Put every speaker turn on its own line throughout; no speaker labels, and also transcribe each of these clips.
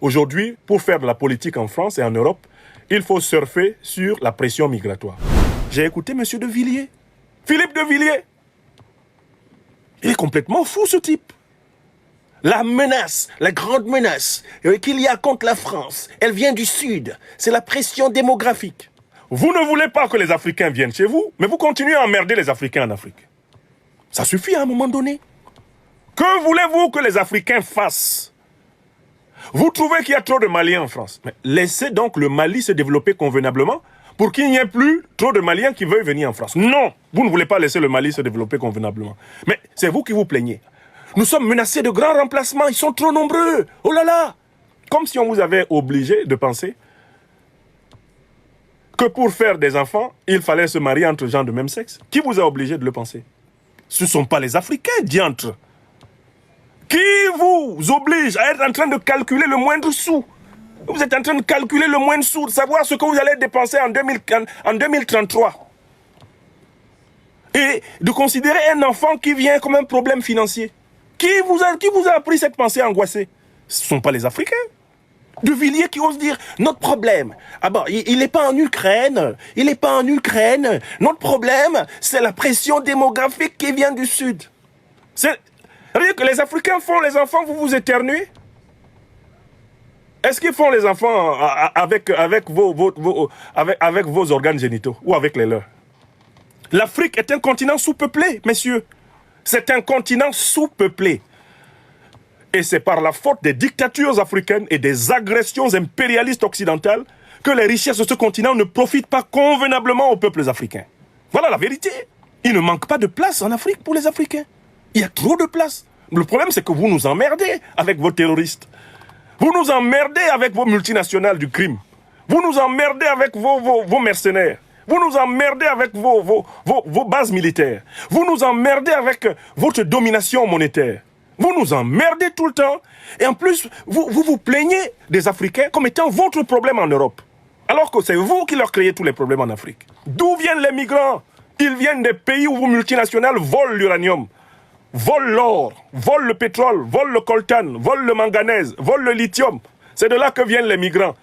Aujourd'hui, pour faire de la politique en France et en Europe, il faut surfer sur la pression migratoire. J'ai écouté M. de Villiers, Philippe de Villiers. Il est complètement fou, ce type. La menace, la grande menace qu'il y a contre la France, elle vient du Sud. C'est la pression démographique. Vous ne voulez pas que les Africains viennent chez vous, mais vous continuez à emmerder les Africains en Afrique. Ça suffit à un moment donné. Que voulez-vous que les Africains fassent? Vous trouvez qu'il y a trop de Maliens en France. Mais laissez donc le Mali se développer convenablement pour qu'il n'y ait plus trop de Maliens qui veulent venir en France. Non, vous ne voulez pas laisser le Mali se développer convenablement. Mais c'est vous qui vous plaignez. Nous sommes menacés de grands remplacements, ils sont trop nombreux. Oh là là! Comme si on vous avait obligé de penser que pour faire des enfants, il fallait se marier entre gens de même sexe. Qui vous a obligé de le penser? Ce ne sont pas les Africains, diantre. Qui vous oblige à être en train de calculer le moindre sou? Vous êtes en train de calculer le moindre sou, de savoir ce que vous allez dépenser en 2033. Et de considérer un enfant qui vient comme un problème financier. Qui vous a appris cette pensée angoissée? Ce ne sont pas les Africains. De Villiers qui ose dire, notre problème, ah bon, il n'est pas en Ukraine, il n'est pas en Ukraine, notre problème, c'est la pression démographique qui vient du Sud. C'est-à-dire que les Africains font les enfants, vous vous éternuez? Est-ce qu'ils font les enfants avec vos organes génitaux ou avec les leurs? L'Afrique est un continent sous-peuplé, messieurs. C'est un continent sous-peuplé. Et c'est par la faute des dictatures africaines et des agressions impérialistes occidentales que les richesses de ce continent ne profitent pas convenablement aux peuples africains. Voilà la vérité. Il ne manque pas de place en Afrique pour les Africains. Il y a trop de place. Le problème, c'est que vous nous emmerdez avec vos terroristes. Vous nous emmerdez avec vos multinationales du crime. Vous nous emmerdez avec vos mercenaires. Vous nous emmerdez avec vos bases militaires. Vous nous emmerdez avec votre domination monétaire. Vous nous emmerdez tout le temps. Et en plus, vous plaignez des Africains comme étant votre problème en Europe. Alors que c'est vous qui leur créez tous les problèmes en Afrique. D'où viennent les migrants? Ils viennent des pays où vos multinationales volent l'uranium, volent l'or, volent le pétrole, volent le coltan, volent le manganèse, volent le lithium. C'est de là que viennent les migrants.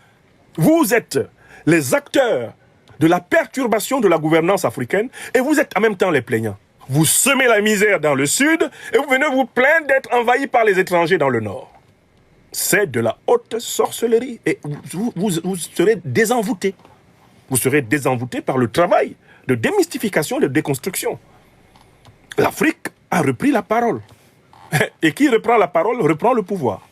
Vous êtes les acteurs de la perturbation de la gouvernance africaine et vous êtes en même temps les plaignants. Vous semez la misère dans le sud et vous venez vous plaindre d'être envahi par les étrangers dans le nord. C'est de la haute sorcellerie et vous serez désenvoûtés. Vous serez désenvoûtés par le travail de démystification, de déconstruction. L'Afrique a repris la parole. Et qui reprend la parole reprend le pouvoir.